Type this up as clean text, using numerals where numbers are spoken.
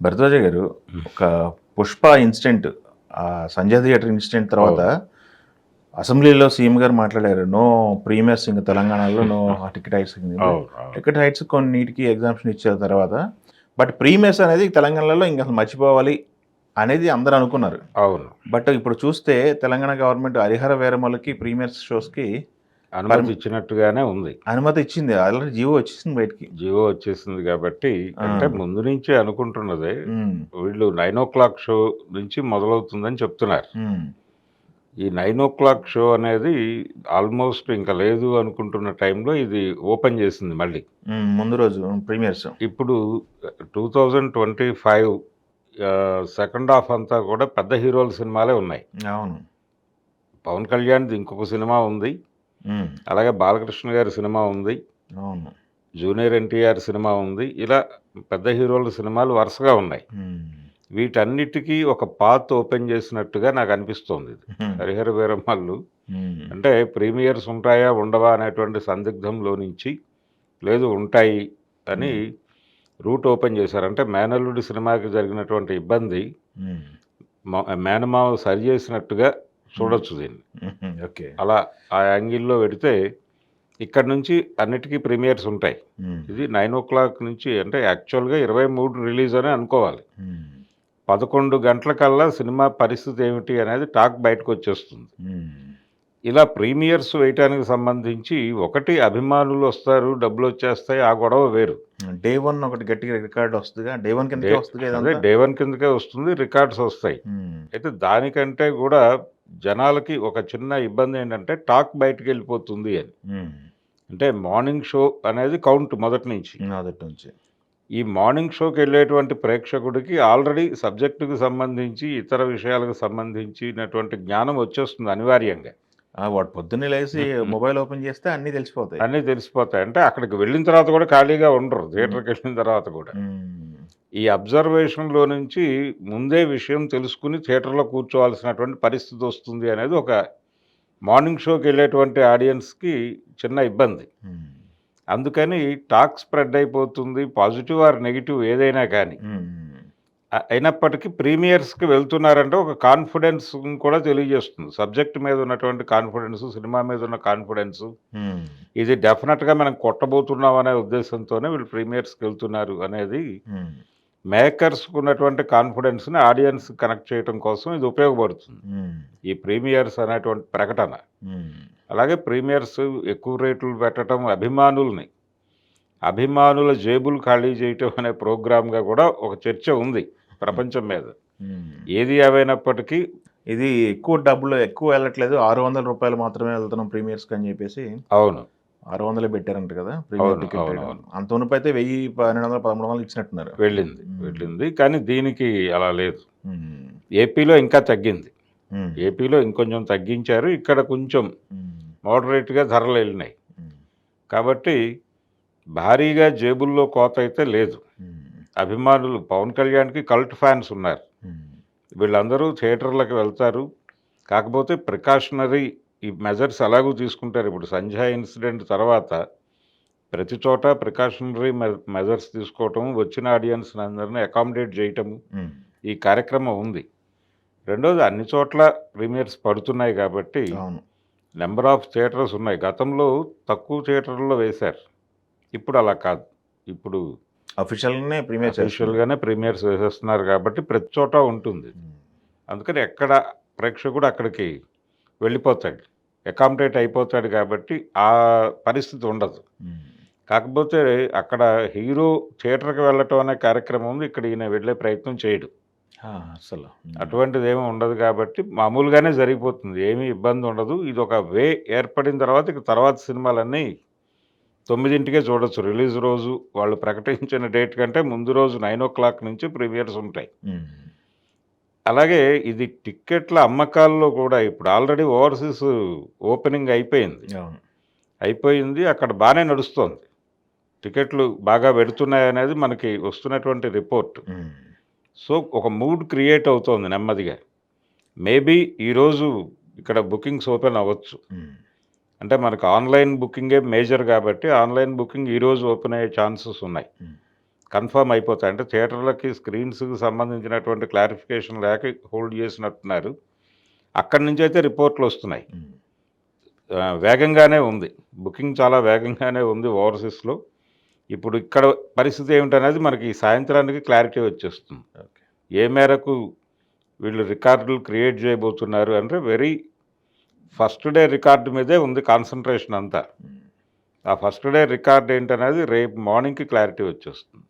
భరద్వాజ గారు, హ్మ్. ఒక 'Pushpa' incident, Sanjay theatre incident తర్వాత అవును. అసెంబ్లీలో సీఎం గారు మాట్లాడారు. నో ప్రీమియర్స్ ఇంక తెలంగాణలో నో టికెట్ హైక్స్ అనేది. అవును. అవును. టికెట్ హైక్స్ కొన్నిటికి ఎగ్జామ్షన్ ఇచ్చిన తర్వాత, బట్ ప్రీమియర్స్ అనేది తెలంగాణలో ఇంక అసలు మర్చిపోవాలి అనేది అందరూ అనుకున్నారు. అవును. బట్ ఇప్పుడు చూస్తే తెలంగాణ గవర్నమెంట్ హరిహర వీరమలకి ప్రీమియర్స్ షోస్‌కి అనుమతి ఇచ్చినట్టుగానే ఉంది. అనుమతి ఇచ్చింది. ఆల్రెడీ జీవో వచ్చేసింది బయటికి. జియో వచ్చేసింది గాబట్టి, ఆ! అంటే ముందు నుంచే అనుకుంటున్నదే. హ్మ్. వీళ్ళు 9:00 షో నుంచి మొదలవుతుందని చెప్తున్నారు. హ్మ్. ఈ 9:00 షో అనేది ఆల్మోస్ట్ ఇంక లేదు అనుకుంటున్న టైంలో ఇది ఓపెన్ చేసింది మళ్ళీ. హ్మ్. ముందు రోజు ప్రీమియర్స్. ఇప్పుడు 2025 సెకండ్ హాఫ్ అంతా కూడా పెద్ద హీరోల సినిమాలే ఉన్నాయి. అవును. పవన్ కళ్యాణ్‌ది ఇంకొక సినిమా ఉంది. హ్మ్. అలాగే బాలకృష్ణ గారి సినిమా ఉంది. అవును. జూనియర్ ఎన్టీఆర్ సినిమా ఉంది. ఇలా పెద్ద హీరోల సినిమాలు వరుసగా ఉన్నాయి. హ్మ్. వీటన్నిటికీ ఒక పాత్ ఓపెన్ చేసినట్టుగా నాకనిపిస్తోంది ఇది. హ్మ్. 'హరిహర వీరమల్లు' హ్మ్. అంటే ప్రీమియర్స్ ఉంటాయా? ఉండవా? అనేటువంటి సందిగ్ధంలో నుంచి లేదు ఉంటాయి అని హ్మ్. రూట్ ఓపెన్ చేశారు. అంటే 'మేనల్లుడు' సినిమాకి జరిగినటువంటి ఇబ్బంది హ్మ్. మేనమామ సరి చేసినట్టుగా హ్మ్. చూడొచ్చు దీన్ని. హుహు. ఓకే. అలా ఆ యాంగిల్‌లో వెడితే ఇక్కడి నుంచి అన్నిటికీ ప్రీమియర్స్ ఉంటాయి. హ్మ్. ఇది 9:00 నుంచి అంటే యాక్చువల్‌గా 23 రిలీజ్ అనే అనుకోవాలి. హ్మ్. 11 గంటలకల్లా సినిమా పరిస్థితి ఏమిటి అనేది టాక్ బయటకొచ్చేస్తుంది. హ్మ్. ఇలా ప్రీమియర్స్ వేయటానికి సంబంధించి ఒకటి అభిమానులొస్తారు, డబ్బులొచ్చేస్తాయి ఆ గొడవ వేరు. డే 1 ఒకటి గట్టిగా రికార్డ్ వస్తదిగా. డే 1 డే కిందకే వస్తదిగా అదే ఇదంతా. డే 1 కిందకే వస్తుంది. రికార్డ్స్ ఒస్తాయి. హ్మ్. అయితే దానికంటే గూడా జనాలకి ఒక చిన్న ఇబ్బందేంటంటే టాక్ బయటికెళ్ళిపోతుంది అని. హ్మ్. అంటే మార్నింగ్ షో అనేది కౌంట్ మొదటి నుంచి. మొదటి నుంచి. ఈ మార్నింగ్ షోకెళ్ళేటువంటి ప్రేక్షకుడికి ఆల్రెడీ సబ్జెక్ట్‌కి సంబంధించి, ఇతర విషయాలకు సంబంధించినటువంటి జ్ఞానం వచ్చేస్తుంది అనివార్యంగా. వాడు పొద్దున్నే లేసి హ్మ్. హ్మ్. మొబైల్ ఓపెన్ చేస్తే అన్నీ తెలిసిపోతాయి. అన్నీ తెలిసిపోతాయి. అంటే అక్కడికి వెళ్ళిన తర్వాత కూడా ఖాళీగా ఉండరు. హ్మ్. థియేటర్‌కెళ్ళిన తర్వాత కూడా. హ్మ్. ఈ అబ్జర్వేషన్‌లో నుంచి ముందే విషయం తెలుసుకొని థియేటర్‌లో కూర్చోవాల్సినటువంటి పరిస్థితొస్తుంది అనేది ఒక మార్నింగ్ షోకెళ్ళేటువంటి ఆడియన్స్‌కి చిన్న ఇబ్బంది. హ్మ్. అందుకని టాక్ స్ప్రెడ్ అయిపోతుంది. పాజిటివ్ ఆర్ నెగెటివ్ ఏదైనా గానీ. హ్మ్. అయినప్పటికీ ప్రీమియర్స్‌కి వెళ్తున్నారంటే ఒక కాన్ఫిడెన్స్‌ని కూడా తెలియజేస్తుంది. సబ్జెక్ట్ మీద ఉన్నటువంటి కాన్ఫిడెన్సు, సినిమా మీద ఉన్న కాన్ఫిడెన్సు. హ్మ్. ఇది డెఫినిట్‌గా మనం కొట్టబోతున్నాం అనే ఉద్దేశంతోనే వీళ్ళు ప్రీమియర్స్‌కెళ్తున్నారు అనేది హ్మ్. మేకర్స్‌కున్నటువంటి కాన్ఫిడెన్స్‌ని ఆడియన్స్ కనెక్ట్ చేయటం కోసం ఇది ఉపయోగపడుతుంది. హ్మ్. ఈ ప్రీమియర్స్ అనేటువంటి ప్రకటన. హ్మ్. అలాగే ప్రీమియర్స్ ఎక్కువ రేట్లు పెట్టటం అభిమానుల జేబులు ఖాళీ చేయటం అనే ప్రోగ్రామ్‌గా కూడా ఒక చర్చ ఉంది ప్రపంచం మీద. హ్మ్. ఏది ఏవైనప్పటికీ ఇది ఎక్కువ డబ్బులు ఎక్కువ వెళ్ళట్లేదు. రూ. 600 మాత్రమే వెళ్తున్నాం ప్రీమియర్స్‌కి అని చెప్పేసి అవును. 600 పెట్టారంట కదా! ప్రీమియర్ అవును. Ticket rate. అవునవును. అంత మునుపైతే 1000, 1200, 1300 ఇచ్చినట్టున్నారు. వెళ్ళింది. హ్మ్. వెళ్ళింది. కానీ దీనికి అలా లేదు. హ్మ్. ఏపీలో ఇంకా తగ్గింది. హ్మ్. ఏపీలో ఇంకొంచెం తగ్గించారు. ఇక్కడ కొంచెం హ్మ్. మోడరేట్‌గా ధరలెళ్ళినాయి. హ్మ్. కాబట్టి భారీగా జేబుల్లో కోతైతే లేదు. హ్మ్. అభిమానులు పవన్ కళ్యాణ్‌కి కల్ట్ ఫ్యాన్స్ ఉన్నారు. హ్మ్. వీళ్ళందరూ థియేటర్‌లకి వెళ్తారు. కాకపోతే ప్రికాషనరీ ఈ మెజర్స్ ఎలాగూ తీసుకుంటారు. ఇప్పుడు 'సంధ్య' ఇన్సిడెంట్ తర్వాత ప్రతి చోట ప్రికాషనరీ మెజర్స్ తీసుకోవటం, వచ్చిన ఆడియన్స్‌ని అందరిని అకామిడేట్ చేయటము, హ్మ్. ఈ కార్యక్రమం ఉంది. రెండోది అన్ని చోట్ల ప్రీమియర్స్ పడుతున్నాయి కాబట్టి అవును. నంబర్ ఆఫ్ థియేటర్స్ ఉన్నాయి. గతంలో తక్కువ థియేటర్‌లో వేశారు. ఇప్పుడు అలా కాదు. ఇప్పుడు అఫీషియల్‌గానే ప్రీమియర్ చేస్తున్నారు. అఫీషియల్‌గానే ప్రీమియర్స్ వేసేస్తున్నారు కాబట్టి ప్రతి చోట ఉంటుంది. హ్మ్. అందుకని ఎక్కడ ప్రేక్షకుడు అక్కడికి వెళ్ళిపోతాడు. అకామిడేట్ అయిపోతాడు కాబట్టి ఆ పరిస్థితి ఉండదు. హ్మ్. కాకపోతే అక్కడ హీరో థియేటర్‌కి వెళ్ళటం అనే కార్యక్రమం ఉంది. ఇక్కడ ఈయన వెళ్ళే ప్రయత్నం చేయడు. అస్సలు. హ్మ్. అటువంటిదేమీ ఉండదు కాబట్టి మామూలుగానే జరిగిపోతుంది. ఏమీ ఇబ్బందుండదు. ఇదొక వే ఏర్పడిన తర్వాత ఇక తర్వాత సినిమాలన్నీ 9కే చూడొచ్చు. రిలీజ్ రోజు వాళ్ళు ప్రకటించిన డేట్ కంటే ముందు రోజు 9:00 నుంచి ప్రీమియర్స్ ఉంటాయి. హ్మ్. అలాగే ఇది టిక్కెట్ల అమ్మకాల్లో కూడా ఇప్పుడు ఆల్రెడీ ఓవర్‌సీస్ ఓపెనింగ్ అయిపోయింది. అవును. అయిపోయింది. అక్కడ బానే నడుస్తోంది. టికెట్లు బాగా వెడుతున్నాయనేది మనకి వస్తున్నటువంటి రిపోర్ట్. హ్మ్. సో, ఒక మూడ్ క్రియేట్ అవుతోంది నెమ్మదిగా. మేబీ ఈరోజు ఇక్కడ బుకింగ్స్ ఓపెన్ అవ్వచ్చు. హ్మ్. అంటే మనకు ఆన్‌లైన్ బుకింగే మేజర్ గాబట్టి, ఆన్‌లైన్ బుకింగ్ ఈరోజు ఓపెన్ అయ్యే ఛాన్సెస్ ఉన్నాయి. హ్మ్. కన్ఫర్మ్ అయిపోతాయి. అంటే థియేటర్లకి స్క్రీన్స్కి సంబంధించినటువంటి క్లారిఫికేషన్ లేక హోల్డ్ చేసినట్టున్నారు. అక్కడి నుంచి అయితే రిపోర్ట్లు వస్తున్నాయి. వేగంగానే ఉంది, బుకింగ్ చాలా వేగంగానే ఉంది ఓవర్సీస్లో. ఇప్పుడు ఇక్కడ పరిస్థితి ఏమిటనేది మనకి ఈ సాయంత్రానికి క్లారిటీ వచ్చేస్తుంది. ఓకే. ఏ మేరకు వీళ్ళు రికార్డులు క్రియేట్ చేయబోతున్నారు అంటే ఫస్ట్ డే రికార్డు మీదే ఉంది కాన్సన్ట్రేషన్ అంతా. ఆ ఫస్ట్ డే రికార్డ్ ఏంటనేది రేపు మార్నింగ్కి క్లారిటీ వచ్చేస్తుంది.